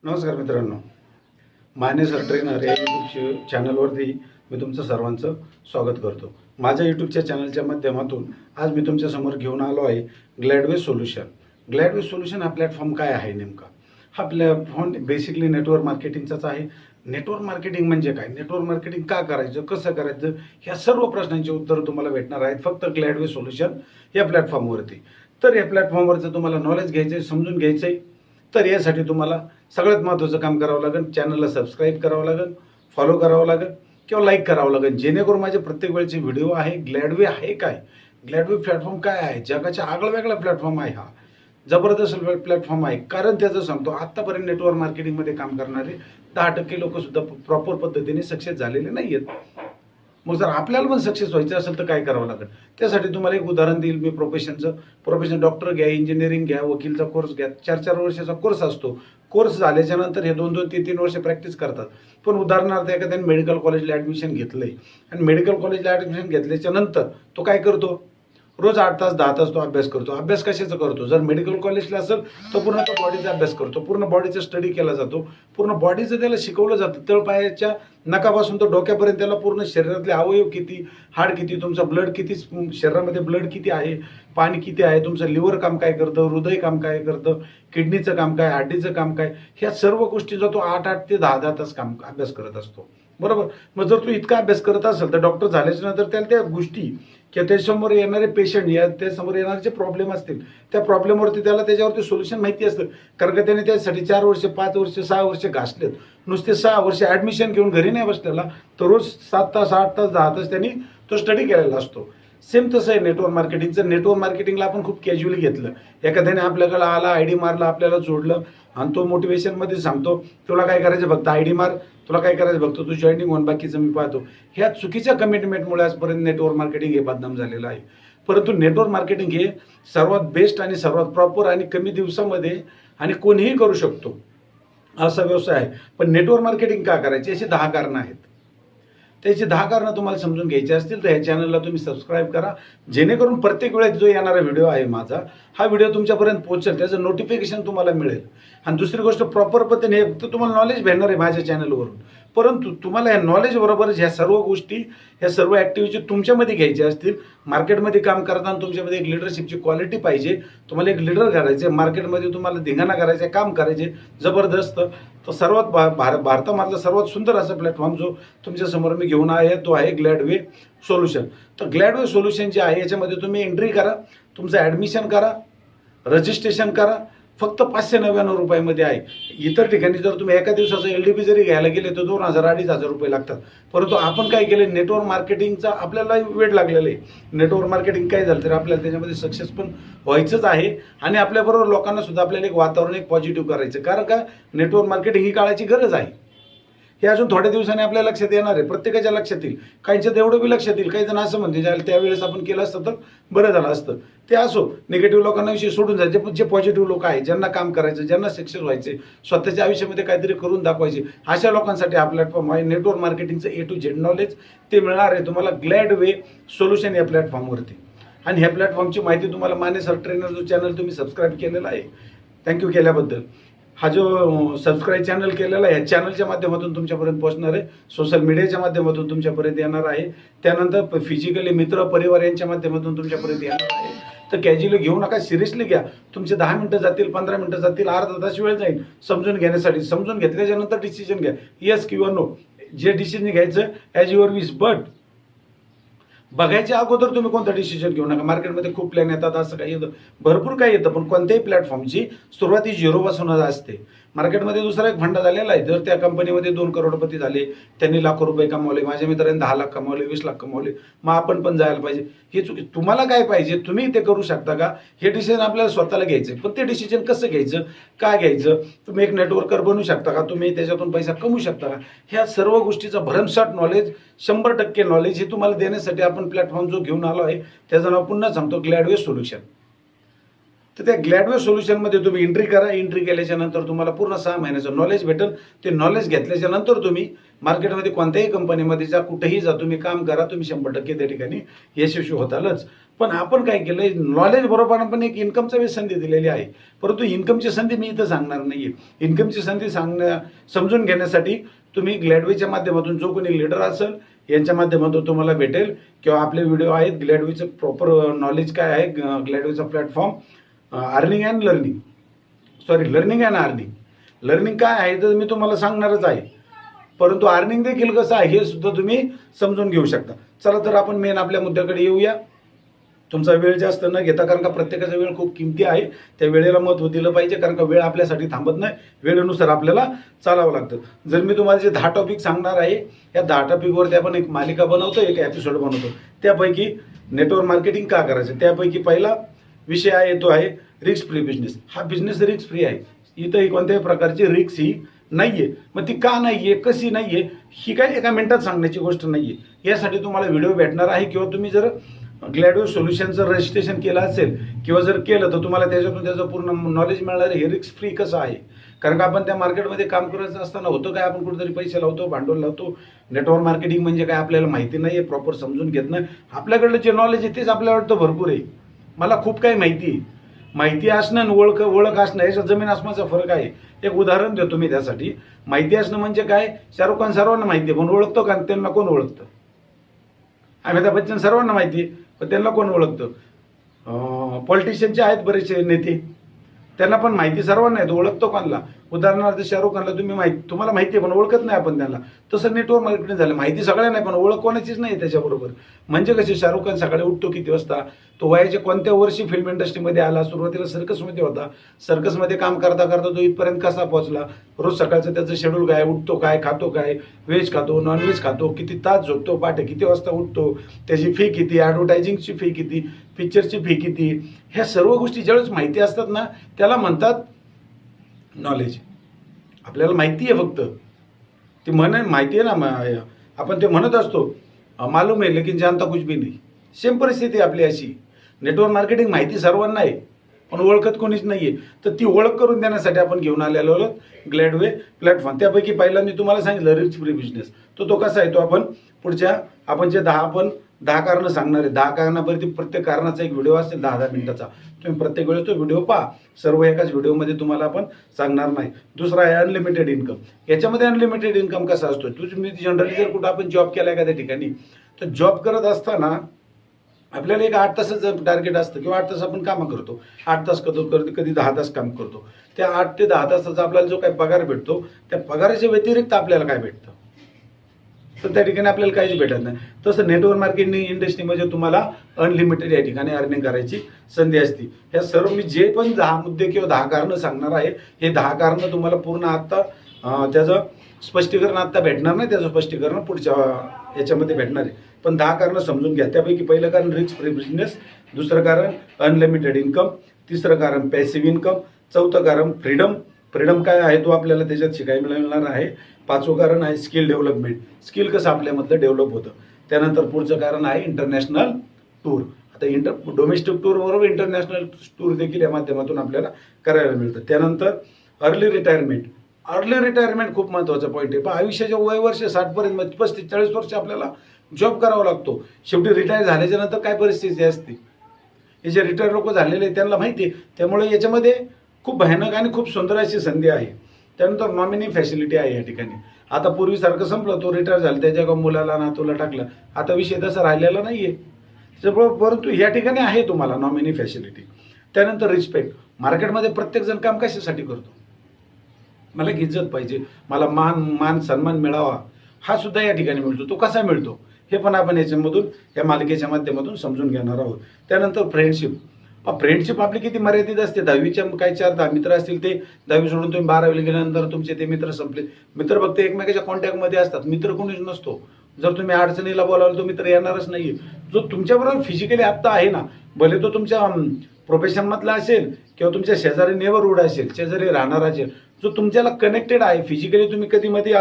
नमस्कार मित्रांनो, Mane sir trainer या यूट्यूब चॅनलवरती मी तुमचं सर्वांचं स्वागत करतो. माझ्या यूट्यूबच्या चॅनलच्या माध्यमातून आज मी तुमच्यासमोर घेऊन आलो आहे ग्लॅडवे सोल्युशन. ग्लॅडवे सोल्युशन हा प्लॅटफॉर्म काय आहे नेमका? हा प्लॅटफॉर्म बेसिकली नेटवर्क मार्केटिंगचाच आहे. नेटवर्क मार्केटिंग म्हणजे काय, नेटवर्क मार्केटिंग का करायचं, कसं करायचं, ह्या सर्व प्रश्नांची उत्तरं तुम्हाला भेटणार आहेत फक्त ग्लॅडवे सोल्युशन या प्लॅटफॉर्मवरती. तर या प्लॅटफॉर्मवरचं तुम्हाला नॉलेज घ्यायचं आहे, समजून घ्यायचं आहे. तर यासाठी तुम्हाला सगळ्यात महत्त्वाचं काम करावं लागेल, चॅनलला सबस्क्राईब करावं लागेल, फॉलो करावं लागेल किंवा लाईक करावं लागेल, जेणेकरून माझे प्रत्येक वेळचे व्हिडिओ आहे. ग्लॅडवे आहे काय, ग्लॅडवे प्लॅटफॉर्म काय आहे, जगाच्या आगळावेगळा प्लॅटफॉर्म आहे. हा जबरदस्त प्लॅटफॉर्म आहे. कारण त्याचं सांगतो, आत्तापर्यंत नेटवर्क मार्केटिंगमध्ये काम करणारे 10% लोकसुद्धा प्रॉपर पद्धतीने सक्सेस झालेले नाही आहेत. मग जर आपल्याला पण सक्सेस व्हायचं असेल तर काय करावं लागेल? त्यासाठी तुम्हाला एक उदाहरण देईल मी. प्रोफेशन डॉक्टर घ्या, इंजिनिअरिंग घ्या, वकीलचा कोर्स घ्या. 4-4 वर्षाचा कोर्स असतो. कोर्स झाल्याच्या नंतर हे 2-2, 3-3 वर्ष प्रॅक्टिस करतात. पण उदाहरणार्थ एखाद्याने मेडिकल कॉलेजला ॲडमिशन घेतलंय आणि मेडिकल कॉलेजला ॲडमिशन घेतल्याच्या नंतर तो काय करतो? रोज 8 तास 10 तास तो अभ्यास करतो. अभ्यास कशाचा करतो? जर मेडिकल कॉलेजला असेल तर पूर्ण तो बॉडीचा अभ्यास करतो, पूर्ण बॉडीचा स्टडी केला जातो, पूर्ण बॉडीचं त्याला शिकवलं जातं. तळपायाच्या नखापासून तर डोक्यापर्यंत त्याला पूर्ण शरीरातले अवयव किती, हाड किती, तुमचं ब्लड किती, शरीरामध्ये ब्लड किती आहे, पाणी किती आहे, तुमचं लिव्हर काम काय करतं, हृदय काम काय करतं, किडनीचं काम काय, हड्डीचं काम काय, ह्या सर्व गोष्टीचा तो 8-8 ते 10-10 तास काम अभ्यास करत असतो. बरोबर. मग जर तू इतका अभ्यास करत असेल तर डॉक्टर झाल्याच्या नंतर त्याला त्या गोष्टी किंवा त्याच्यासमोर येणारे पेशंट या त्यासमोर येणारे जे प्रॉब्लेम असतील त्या प्रॉब्लेमवरती त्याला त्याच्यावरती सोल्युशन माहिती असतं. कारण का त्याने त्यासाठी 4 वर्ष, 5 वर्ष, 6 वर्ष घासलेत. नुसते 6 वर्ष ॲडमिशन घेऊन घरी नाही बसलेला, तर रोज 7 तास, 8 तास, 10 तास त्यांनी तो स्टडी केलेला असतो. सेम तसं आहे नेटवर्क मार्केटिंगचं. नेटवर्क मार्केटिंगला आपण खूप कॅज्युअली घेतलं. एखाद्याने आपल्याकडे आला, ID मारला, आपल्याला जोडलं आणि तो मोटिवेशनमध्ये सांगतो तुला काय करायचं, फक्त ID मार, तुला काय करायचं बघतो, तू जॉईनिंग होऊन बाकीचं मी पाहतो. ह्या चुकीच्या कमिटमेंटमुळे आजपर्यंत नेटवर्क मार्केटिंग हे बदनाम झालेलं आहे. परंतु नेटवर्क मार्केटिंग हे सर्वात बेस्ट आणि सर्वात प्रॉपर आणि कमी दिवसामध्ये आणि कोणीही करू शकतो असा व्यवसाय आहे. पण नेटवर्क मार्केटिंग का करायचे, अशी 10 कारणं आहेत. त्याची 10 कारणं तुम्हाला समजून घ्यायची असतील तर ह्या चॅनलला तुम्ही सबस्क्राईब करा, जेणेकरून प्रत्येक वेळेस जो येणारा व्हिडिओ आहे माझा, हा व्हिडिओ तुमच्यापर्यंत पोहोचेल, त्याचं नोटिफिकेशन तुम्हाला मिळेल. आणि दुसरी गोष्ट, प्रॉपर पद्धतीने तर तुम्हाला नॉलेज भेटणार आहे माझ्या चॅनलवरून. परंतु तुम्हाला या नॉलेजबरोबरच ह्या सर्व गोष्टी, ह्या सर्व ॲक्टिव्हिटी तुमच्यामध्ये घ्यायच्या असतील. मार्केटमध्ये काम करताना तुमच्यामध्ये एक लिडरशिपची क्वालिटी पाहिजे. तुम्हाला एक लिडर करायचे, मार्केटमध्ये तुम्हाला धिंगाणा करायचं, काम करायचे जबरदस्त. तर सर्वात भारतामधला सर्वात सुंदर असा प्लॅटफॉर्म जो तुमच्यासमोर मी घेऊन आहे तो आहे ग्लॅडवे सोल्युशन. तर ग्लॅडवे सोल्युशन जे आहे याच्यामध्ये तुम्ही एंट्री करा, तुमचं ॲडमिशन करा, रजिस्ट्रेशन करा. फक्त 599 रुपयामध्ये आहे. इतर ठिकाणी जर तुम्ही एका दिवसाचं LDP जरी घ्यायला गेले तर 2000-2500 रुपये लागतात. परंतु आपण काय केलं, नेटवर्क मार्केटिंगचा आपल्याला वेळ लागलेला आहे. नेटवर्क मार्केटिंग काय झालं तर आपल्याला त्याच्यामध्ये सक्सेस पण व्हायचंच आहे आणि आपल्याबरोबर लोकांना सुद्धा आपल्याला एक वातावरण एक पॉझिटिव्ह करायचं. कारण का, नेटवर्क मार्केटिंग ही काळाची गरज आहे. हे अजून थोड्या दिवसांनी आपल्या लक्षात येणार आहे, प्रत्येकाच्या लक्षात येईल. काहींच्या तेवढं बी लक्षात येईल. काही जण असं म्हणते त्यावेळेस आपण केलं असतं तर बरं झालं असतं. ते असो, निगेटिव्ह लोकांना विषय सोडून जायचे. जे पॉझिटिव्ह लोक आहेत, ज्यांना काम करायचं, ज्यांना सक्सेस व्हायचे, स्वतःच्या आयुष्यामध्ये काहीतरी करून दाखवायचे, अशा लोकांसाठी हा प्लॅटफॉर्म आहे. नेटवर्क मार्केटिंगचं A to Z नॉलेज ते मिळणार आहे तुम्हाला ग्लॅडवे सोल्युशन या प्लॅटफॉर्मवरती. आणि ह्या प्लॅटफॉर्मची माहिती तुम्हाला माने सर ट्रेनर जो चॅनल तुम्ही सबस्क्राईब केलेला आहे, थँक्यू केल्याबद्दल. हा जो सबस्क्राईब चॅनल केलेला आहे, ह्या चॅनलच्या माध्यमातून तुमच्यापर्यंत पोहोचणार आहे, सोशल मीडियाच्या माध्यमातून तुमच्यापर्यंत येणार आहे, त्यानंतर फिजिकली मित्र परिवार यांच्या माध्यमातून तुमच्यापर्यंत येणार आहे. तर कॅज्युअली घेऊ नका, सिरियसली घ्या. तुमचे 10 मिनटं जातील, 15 मिनटं जातील, अर्धा तास वेळ जाईल समजून घेण्यासाठी. समजून घेतल्याच्या नंतर डिसिजन घ्या, येस किंवा नो. जे डिसिजन घ्यायचं ॲज युअर विश. बट बघायच्या अगोदर तुम्ही कोणता डिसिजन घेऊ नका. मार्केटमध्ये खूप प्लॅन येतात, असं काही येतं, भरपूर काही येतं, पण कोणत्याही प्लॅटफॉर्मची सुरुवात ही 0 पासून असते. मार्केटमध्ये दुसरा एक फंडा झालेला आहे. जर त्या कंपनीमध्ये 2 करोडपती झाले, त्यांनी लाखो रुपये कमावले, माझ्या मित्रांनी 10 लाख कमावले, 20 लाख कमावले, मग आपण पण जायला पाहिजे. हे चुकी. तुम्हाला काय पाहिजे, तुम्ही ते करू शकता का, हे डिसिजन आपल्याला स्वतःला घ्यायचं. पण ते डिसिजन कसं घ्यायचं, काय घ्यायचं, तुम्ही एक नेटवर्कर बनू शकता का, तुम्ही त्याच्यातून पैसा कमवू शकता का, ह्या सर्व गोष्टीचा भरमसाठ नॉलेज, 100% नॉलेज हे तुम्हाला देण्यासाठी आपण प्लॅटफॉर्म जो घेऊन आलो आहे त्याचं नाव पुन्हा सांगतो, ग्लॅडवे सोल्युशन. तर त्या ग्लॅडवे सोल्युशनमध्ये तुम्ही एंट्री करा. एंट्री केल्याच्या नंतर तुम्हाला पूर्ण 6 महिन्याचं नॉलेज भेटेल. ते नॉलेज घेतल्याच्या नंतर तुम्ही मार्केटमध्ये कोणत्याही कंपनीमध्ये जा, कुठेही जा, तुम्ही काम करा, तुम्ही 100% त्या ठिकाणी यशस्वी होतालच. पण आपण काय केलंय, नॉलेज बरोबर पण एक इन्कमचा संधी दिलेली आहे, परंतु इन्कमची संधी मी इथं सांगणार नाहीये. इन्कमची संधी समजून घेण्यासाठी तुम्ही ग्लॅडवेच्या माध्यमातून जो कोणी लीडर असेल यांच्या माध्यमातून तुम्हाला भेटेल, किंवा आपले व्हिडिओ आहेत. ग्लॅडवेचं प्रॉपर नॉलेज काय आहे, ग्लॅडवेचा platform earning and learning, learning and earning. Learning काय आहे तर मी तुम्हाला सांगणारच आहे, परंतु अर्निंग देखील कसं आहे हे सुद्धा तुम्ही समजून घेऊ शकता. चला तर आपण मेन आपल्या मुद्द्याकडे येऊया. तुमचा वेळ जास्त न घेता, कारण का प्रत्येकाचा वेळ खूप किमती आहे, त्या वेळेला महत्त्व दिलं पाहिजे, कारण का वेळ आपल्यासाठी थांबत नाही, वेळेनुसार आपल्याला चालावं लागतं. जर मी तुम्हाला जे 10 टॉपिक सांगणार आहे, या 10 टॉपिकवरती आपण एक मालिका बनवतो, एक एपिसोड बनवतो. त्यापैकी नेटवर्क मार्केटिंग का करायचं, त्यापैकी पहिला विषय आहे तो आहे रिस्क फ्री बिझनेस. हा बिझनेस रिस्क फ्री आहे, इथं कोणत्याही प्रकारची रिस्क ही नाहीये. मग ती का नाहीये, कशी नाहीये, ही काय एका मिनिटात सांगण्याची गोष्ट नाहीये. यासाठी तुम्हाला व्हिडिओ भेटणार आहे, किंवा तुम्ही जर ग्लॅडवे सोल्युशनचं रजिस्ट्रेशन केलं असेल किंवा जर केलं तर तुम्हाला त्याच्यातून त्याचं पूर्ण नॉलेज मिळणार आहे, हे रिस्क फ्री कसं आहे. कारण का आपण त्या मार्केटमध्ये काम करायचं असताना होतं काय, आपण कुठेतरी पैसे लावतो, भांडवल लावतो. नेटवर्क मार्केटिंग म्हणजे काय आपल्याला माहिती नाही आहे, प्रॉपर समजून घेत नाही. आपल्याकडलं जे नॉलेज आहे तेच आपल्याला वाटतं भरपूर आहे. मला खूप काही माहिती आहे. माहिती असणं आणि ओळख असणं याच्यात जमीन आसमानाचा फरक आहे. एक उदाहरण देतो मी त्यासाठी. माहिती असणं म्हणजे काय, शाहरुख खान सर्वांना माहिती आहे, पण ओळखतो का, त्यांना कोण ओळखतं. अमिताभ बच्चन सर्वांना माहिती आहे, पण त्यांना कोण ओळखतं. पॉलिटिशियनचे आहेत बरेचसे नेते, त्यांना पण माहिती सर्वांना आहे, ओळखतो कोणाला. उदाहरणार्थ शाहरुख खानला तुम्हाला माहिती आहे पण ओळखत नाही आपण त्यांना. तसं नेटवर्क मार्केटिंग झालं, माहिती सगळ्यांना आहे पण ओळख कोणाचीच नाही त्याच्याबरोबर. म्हणजे कसे, शाहरुख खान सकाळी उठतो किती वाजता, तो वयाच्या कोणत्या वर्षी फिल्म इंडस्ट्रीमध्ये आला, सुरुवातीला सर्कसमध्ये होता, सर्कसमध्ये काम करता करता तो इथपर्यंत कसा पोहोचला, रोज सकाळचं त्याचं शेड्यूल काय, उठतो काय, खातो काय, व्हेज खातो, नॉनव्हेज खातो, किती तास झोपतो, पहाटे किती वाजता उठतो, त्याची फी किती, ॲडव्हर्टायझिंगची फी किती, पिक्चरची फी किती, ह्या सर्व गोष्टी ज्यावेळेस माहिती असतात ना त्याला म्हणतात नॉलेज. आपल्याला माहिती आहे, फक्त ती माहिती आहे ना, आपण ते म्हणत असतो मालूम आहे लेकिन जानता कुछ भी नाही. सेम परिस्थिती आपली अशी. नेटवर्क मार्केटिंग माहिती सर्वांना आहे पण ओळखत कोणीच नाहीये. तर ती ओळख करून देण्यासाठी आपण घेऊन आलेलो ग्लॅडवे प्लॅटफॉर्म. त्यापैकी पहिला मी तुम्हाला सांगितलं रिस्क फ्री बिझनेस. तो कसा आहे, तो आपण पुढच्या आपण जे 10 कारणं सांगणार आहे, 10 कारणापैकी प्रत्येक कारणाचा एक व्हिडिओ असेल 10-10 मिनिटाचा. तुम्ही प्रत्येक वेळेस तो व्हिडिओ पहा. सर्व एकाच व्हिडिओमध्ये तुम्हाला आपण सांगणार नाही. दुसरा आहे अनलिमिटेड इन्कम. याच्यामध्ये अनलिमिटेड इन्कम कसा असतो, तुम्ही जनरली जर कुठं आपण जॉब केला एखाद्या ठिकाणी, तर जॉब करत असताना आपल्याला एक 8 तासाचं टार्गेट असतं, किंवा 8 तास आपण काम करतो. 8 तास करतो, कधी 10 तास काम करतो. त्या 8 ते 10 तासाचा आपल्याला जो काही पगार भेटतो, त्या पगाराच्या व्यतिरिक्त आपल्याला काय भेटतं, तर त्या ठिकाणी आपल्याला काहीच भेटत नाही. तसं नेटवर्क मार्केटिंग इंडस्ट्रीमध्ये तुम्हाला अनलिमिटेड या ठिकाणी अर्निंग करायची संधी असते. ह्या सर्व मी जे पण 10 मुद्दे किंवा 10 कारणं सांगणार आहे, हे 10 कारणं तुम्हाला पूर्ण आत्ता त्याचं स्पष्टीकरण आत्ता भेटणार नाही, त्याचं स्पष्टीकरण पुढच्या याच्यामध्ये भेटणार आहे. पण 10 कारणं समजून घ्या. त्यापैकी पहिलं कारण रिस्क फ्री बिझनेस, दुसरं कारण अनलिमिटेड इन्कम, तिसरं कारण पॅसिव्ह इन्कम, चौथं कारण फ्रीडम काय आहे तो आपल्याला त्याच्यात शिकायला मिळणार आहे. 5वं कारण आहे स्किल डेव्हलपमेंट, स्किल कसं आपल्यामधलं डेव्हलप होतं. त्यानंतर पुढचं कारण आहे इंटरनॅशनल टूर. आता डोमेस्टिक टूर बरोबर इंटरनॅशनल टूर देखील या माध्यमातून आपल्याला करायला मिळतं. त्यानंतर अर्ली रिटायरमेंट खूप महत्त्वाचा पॉईंट आहे. पण आयुष्याच्या वर्ष 60पर्यंत 35-40 वर्ष आपल्याला जॉब करावा लागतो. शेवटी रिटायर झाल्याच्या नंतर काय परिस्थिती असते, हे जे रिटायर लोक झालेले त्यांना माहिती आहे. त्यामुळे याच्यामध्ये खूप भयानक आणि खूप सुंदर अशी संधी आहे. त्यानंतर नॉमिनी फॅसिलिटी आहे या ठिकाणी. आता पूर्वीसारखं संपलं, तो रिटायर झाला त्याच्या मुलाला नातूला टाकलं, आता विषय तसा राहिलेला नाहीये. परंतु या ठिकाणी आहे तुम्हाला नॉमिनी फॅसिलिटी. त्यानंतर रिस्पेक्ट. मार्केटमध्ये प्रत्येकजण काम कशासाठी करतो, मला इज्जत पाहिजे, मला मान सन्मान मिळावा, हा सुद्धा या ठिकाणी मिळतो. तो कसा मिळतो हे पण आपण याच्यामधून या मालिकेच्या माध्यमातून समजून घेणार आहोत. त्यानंतर फ्रेंडशिप आपली किती मर्यादित असते. 10वीच्या काही 4-10 मित्र असतील, ते 10वी सोडून तुम्ही 12वीला गेल्यानंतर तुमचे ते मित्र संपले. मित्र फक्त एकमेकाच्या कॉन्टॅक्टमध्ये असतात, मित्र कोणीच नसतो. जर तुम्ही अडचणीला बोलावलं तो मित्र येणारच नाही. जो तुमच्याबरोबर फिजिकली आत्ता आहे ना, भले तो तुमच्या प्रोफेशनमधला असेल किंवा तुमच्या शेजारी नेबरहूड असेल, शेजारी राहणार असेल, जो तुमच्याला कनेक्टेड आहे फिजिकली, तुम्ही कधी मध्ये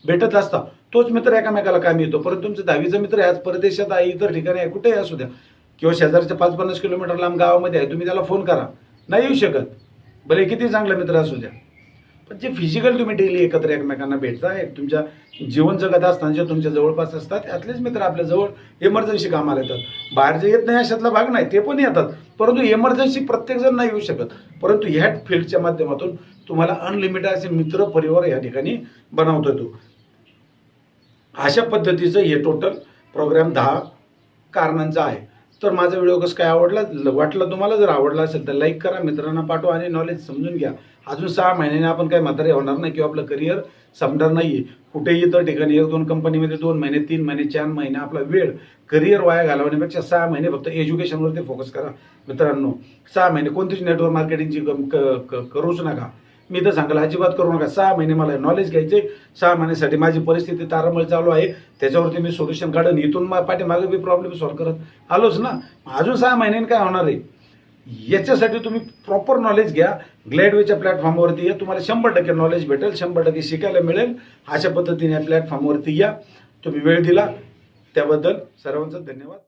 भेटत असता, तोच मित्र एकामेकाला कामी येतो. परंतु तुमचा 10वीचा मित्र आज परदेशात आहे, इतर ठिकाणी आहे, कुठेही असू द्या, किंवा शेजारच्या 5-50 किलोमीटर लांब गावामध्ये आहे, तुम्ही त्याला फोन करा, नाही येऊ शकत, भले किती चांगला मित्र असू द्या. पण जे फिजिकल तुम्ही डेली एकत्र एकमेकांना भेटता, एक तुमच्या जीवन जगत असताना जे तुमच्या जवळपास असतात त्यातलेच मित्र आपल्या जवळ इमर्जन्सी कामाला येतात. बाहेर जे येत नाही अशातला भाग नाही, ते पण येतात, परंतु इमर्जन्सी प्रत्येकजण नाही येऊ शकत. परंतु ह्या फील्डच्या माध्यमातून तुम्हाला अनलिमिटेड असे मित्र परिवार या ठिकाणी बनवतो येतो. अशा पद्धतीचं हे टोटल प्रोग्राम 10 कारणांचा आहे. तर माझा व्हिडिओ कसं काय वाटला तुम्हाला? जर आवडला असेल तर लाईक करा, मित्रांना पाठवा आणि नॉलेज समजून घ्या. अजून 6 महिन्याने आपण काही म्हातारे होणार नाही किंवा आपलं करिअर संपणार नाही आहे. कुठेही इतर ठिकाणी 1-2 कंपनीमध्ये 2 महिने, 3 महिने, 4 महिने आपला वेळ करिअर वाया घालवण्यापेक्षा 6 महिने फक्त एज्युकेशनवरती फोकस करा मित्रांनो. 6 महिने कोणतीच नेटवर्क मार्केटिंगची करूच नका. मी तर सांगाल अजिबात करू नका. 6 महिने मला नॉलेज घ्यायचे. 6 महिन्यासाठी माझी परिस्थिती तारांबळ चालू आहे, त्याच्यावरती मी सोल्युशन काढून इथून पाठीमागे मी प्रॉब्लेम सॉल्व्ह करत आलोच ना. अजून 6 महिन्यांनी काय होणार आहे? याच्यासाठी तुम्ही प्रॉपर नॉलेज घ्या. ग्लॅडवेच्या प्लॅटफॉर्मवरती या, तुम्हाला 100% नॉलेज भेटेल, 100% शिकायला मिळेल. अशा पद्धतीने या प्लॅटफॉर्मवरती या. तुम्ही वेळ दिला त्याबद्दल सर्वांचं धन्यवाद.